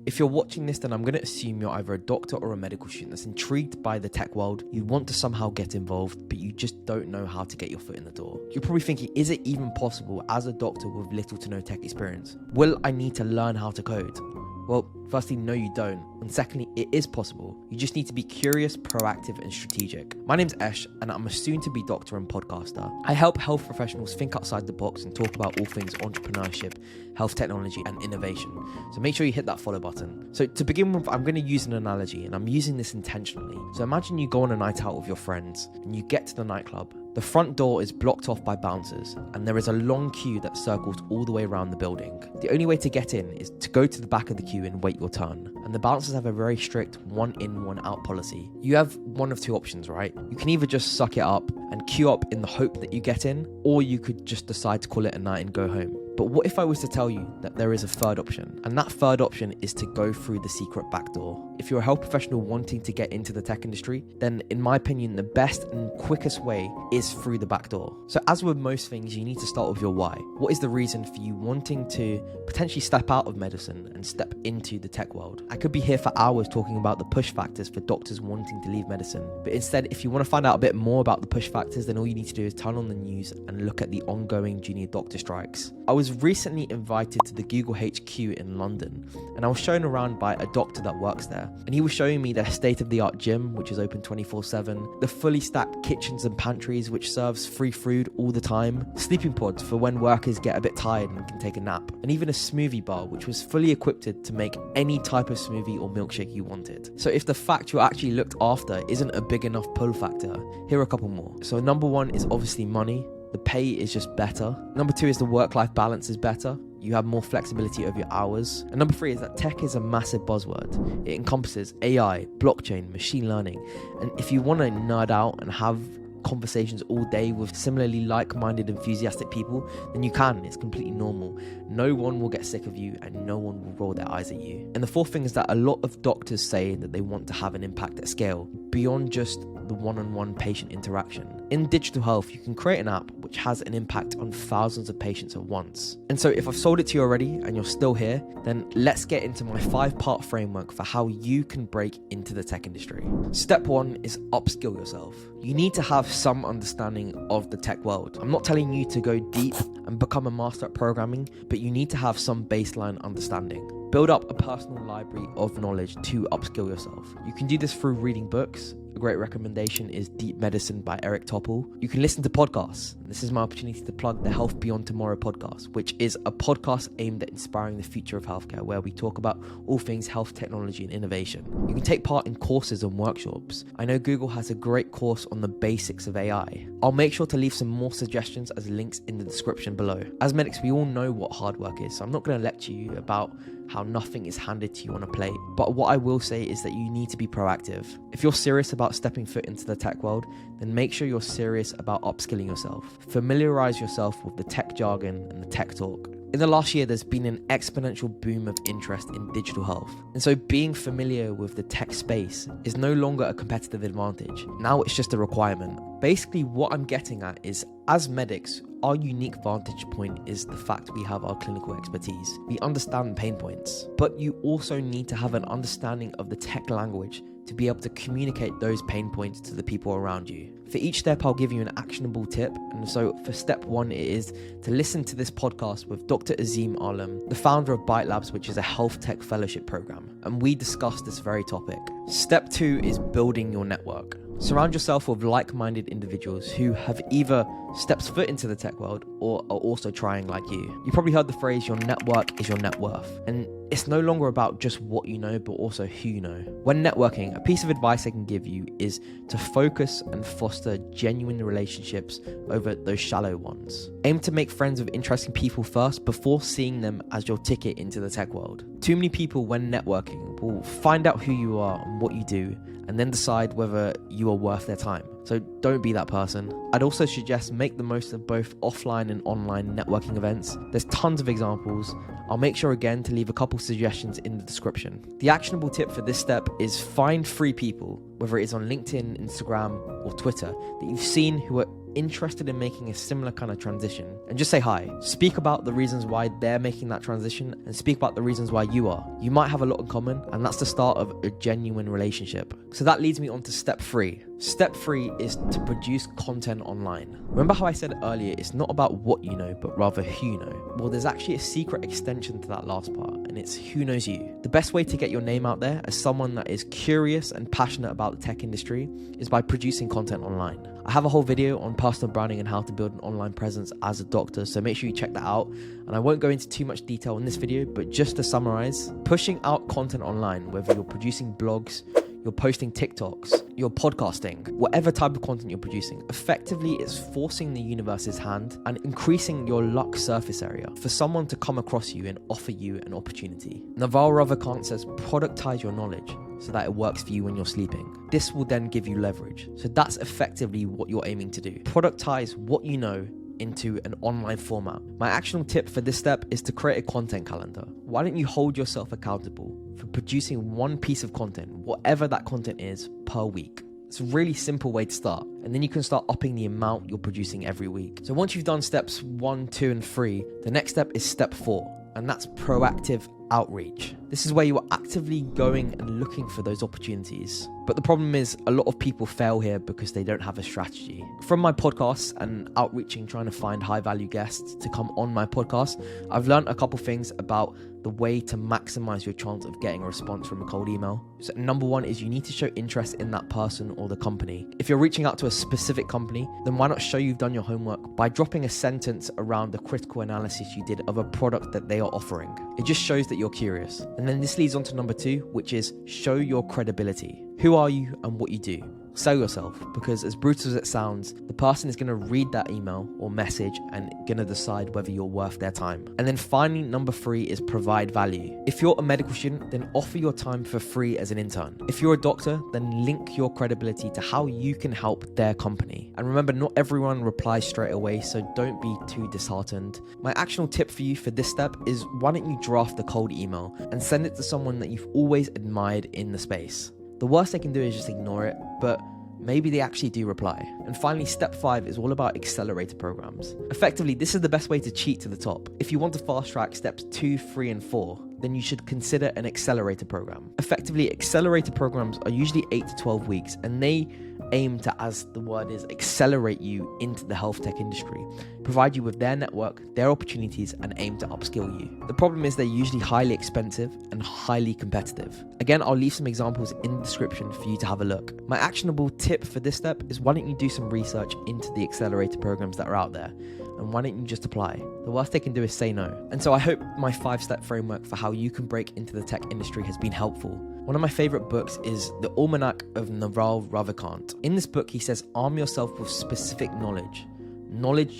If you're watching this, then I'm going to assume you're either a doctor or a medical student that's intrigued by the tech world. You want to somehow get involved, but you just don't know how to get your foot in the door. You're probably thinking, is it even possible as a doctor with little to no tech experience? Will I need to learn how to code? Well, firstly, no you don't. And secondly, it is possible. You just need to be curious, proactive, and strategic. My name's Esh, and I'm a soon-to-be doctor and podcaster. I help health professionals think outside the box and talk about all things entrepreneurship, health technology, and innovation. So make sure you hit that follow button. So to begin with, I'm going to use an analogy, and I'm using this intentionally. So imagine you go on a night out with your friends, and you get to the nightclub. The front door is blocked off by bouncers, and there is a long queue that circles all the way around the building. The only way to get in is to go to the back of the queue and wait your turn. And the bouncers have a very strict one in, one out policy. You have one of two options, right? You can either just suck it up and queue up in the hope that you get in, or you could just decide to call it a night and go home. But what if I was to tell you that there is a third option? And that third option is to go through the secret back door. If you're a health professional wanting to get into the tech industry, then in my opinion, the best and quickest way is through the back door. So as with most things, you need to start with your why. What is the reason for you wanting to potentially step out of medicine and step into the tech world? I could be here for hours talking about the push factors for doctors wanting to leave medicine. But instead, if you want to find out a bit more about the push factors, then all you need to do is turn on the news and look at the ongoing junior doctor strikes. I was recently invited to the Google HQ in London, and I was shown around by a doctor that works there, and he was showing me their state-of-the-art gym, which is open 24/7, the fully stacked kitchens and pantries which serves free food all the time, sleeping pods for when workers get a bit tired and can take a nap, and even a smoothie bar which was fully equipped to make any type of smoothie or milkshake you wanted. So if the fact you're actually looked after isn't a big enough pull factor, here are a couple more. So number one is obviously money. The pay is just better. Number two is the work-life balance is better. You have more flexibility over your hours. And number three is that tech is a massive buzzword. It encompasses AI, blockchain, machine learning. And if you want to nerd out and have conversations all day with similarly like-minded, enthusiastic people, then you can. It's completely normal. No one will get sick of you and no one will roll their eyes at you. And the fourth thing is that a lot of doctors say that they want to have an impact at scale beyond just the one-on-one patient interaction. In digital health, you can create an app which has an impact on thousands of patients at once. And so if I've sold it to you already and you're still here, then let's get into my 5-part framework for how you can break into the tech industry. Step one is upskill yourself. You need to have some understanding of the tech world. I'm not telling you to go deep and become a master at programming, but you need to have some baseline understanding. Build up a personal library of knowledge to upskill yourself. You can do this through reading books. A great recommendation is Deep Medicine by Eric Topol. You can listen to podcasts. This is my opportunity to plug the Health Beyond Tomorrow podcast, which is a podcast aimed at inspiring the future of healthcare, where we talk about all things health technology and innovation. You can take part in courses and workshops. I know Google has a great course on the basics of AI. I'll make sure to leave some more suggestions as links in the description below. As medics, we all know what hard work is, so I'm not going to lecture you about how nothing is handed to you on a plate. But what I will say is that you need to be proactive. If you're serious about stepping foot into the tech world, then make sure you're serious about upskilling yourself. Familiarize yourself with the tech jargon and the tech talk. In the last year, there's been an exponential boom of interest in digital health. And so being familiar with the tech space is no longer a competitive advantage. Now it's just a requirement. Basically, what I'm getting at is, as medics, our unique vantage point is the fact we have our clinical expertise. We understand pain points, but you also need to have an understanding of the tech language to be able to communicate those pain points to the people around you. For each step, I'll give you an actionable tip. And so for step one, it is to listen to this podcast with Dr. Azim Alam, the founder of Byte Labs, which is a health tech fellowship program. And we discuss this very topic. Step two is building your network. Surround yourself with like-minded individuals who have either stepped foot into the tech world or are also trying like you. You probably heard the phrase, your network is your net worth. And it's no longer about just what you know, but also who you know. When networking, a piece of advice I can give you is to focus and foster genuine relationships over those shallow ones. Aim to make friends with interesting people first before seeing them as your ticket into the tech world. Too many people, when networking, will find out who you are and what you do, and then decide whether you are worth their time. So don't be that person. I'd also suggest make the most of both offline and online networking events. There's tons of examples. I'll make sure again to leave a couple suggestions in the description. The actionable tip for this step is find 3 people, whether it is on LinkedIn, Instagram, or Twitter, that you've seen who are interested in making a similar kind of transition, and just say hi. Speak about the reasons why they're making that transition and speak about the reasons why you are. You might have a lot in common, and that's the start of a genuine relationship. So that leads me on to step 3. Step 3 is to produce content online. Remember how I said earlier, it's not about what you know, but rather who you know? Well, there's actually a secret extension to that last part, and it's who knows you. The best way to get your name out there as someone that is curious and passionate about the tech industry is by producing content online. I have a whole video on personal branding and how to build an online presence as a doctor, so make sure you check that out. And I won't go into too much detail in this video, but just to summarize, pushing out content online, whether you're producing blogs, you're posting TikToks, you're podcasting, whatever type of content you're producing, effectively it's forcing the universe's hand and increasing your luck surface area for someone to come across you and offer you an opportunity. Naval Ravikant says, productize your knowledge so that it works for you when you're sleeping. This will then give you leverage. So that's effectively what you're aiming to do. Productize what you know into an online format. My actionable tip for this step is to create a content calendar. Why don't you hold yourself accountable for producing one piece of content, whatever that content is, per week? It's a really simple way to start, and then you can start upping the amount you're producing every week. So once you've done steps 1, 2, and 3, the next step is step 4, and that's proactive outreach. This is where you are actively going and looking for those opportunities. But the problem is a lot of people fail here because they don't have a strategy. From my podcasts and outreaching, trying to find high value guests to come on my podcast, I've learned a couple things about the way to maximize your chance of getting a response from a cold email. So number 1 is you need to show interest in that person or the company. If you're reaching out to a specific company, then why not show you've done your homework by dropping a sentence around the critical analysis you did of a product that they are offering. It just shows that you're curious. And then this leads on to number 2, which is show your credibility. Who are you and what you do? Sell yourself, because as brutal as it sounds, the person is going to read that email or message and going to decide whether you're worth their time. And then finally, number 3 is provide value. If you're a medical student, then offer your time for free as an intern. If you're a doctor, then link your credibility to how you can help their company. And remember, not everyone replies straight away, so don't be too disheartened. My actionable tip for you for this step is, why don't you draft a cold email and send it to someone that you've always admired in the space? The worst they can do is just ignore it, but maybe they actually do reply. And finally, step 5 is all about accelerator programs. Effectively, this is the best way to cheat to the top. If you want to fast track steps 2, 3, and 4, then you should consider an accelerator program. Effectively, accelerator programs are usually 8 to 12 weeks, and they aim to, as the word is, accelerate you into the health tech industry, provide you with their network, their opportunities, and aim to upskill you. The problem is they're usually highly expensive and highly competitive. Again, I'll leave some examples in the description for you to have a look. My actionable tip for this step is, why don't you do some research into the accelerator programs that are out there, and why don't you just apply? The worst they can do is say no. And so I hope my 5-step framework for how you can break into the tech industry has been helpful. One of my favorite books is The Almanac of Naval Ravikant. In this book, he says, arm yourself with specific knowledge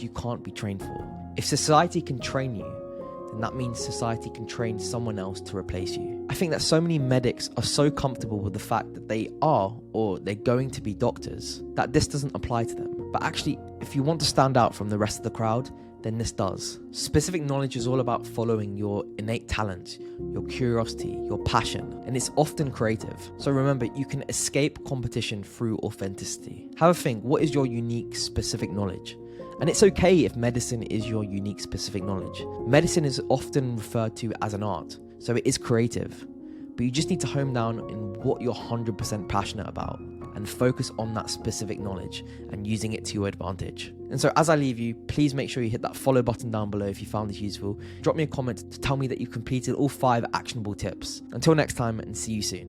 you can't be trained for. If society can train you, then that means society can train someone else to replace you. I think that so many medics are so comfortable with the fact that they are, or they're going to be doctors, that this doesn't apply to them. But actually, if you want to stand out from the rest of the crowd, then this does. Specific knowledge is all about following your innate talent, your curiosity, your passion, and it's often creative. So remember, you can escape competition through authenticity. Have a think, what is your unique specific knowledge? And it's okay if medicine is your unique specific knowledge. Medicine is often referred to as an art, so it is creative. But you just need to hone down in what you're 100% passionate about and focus on that specific knowledge and using it to your advantage. And so as I leave you, please make sure you hit that follow button down below if you found this useful. Drop me a comment to tell me that you completed all 5 actionable tips. Until next time, and see you soon.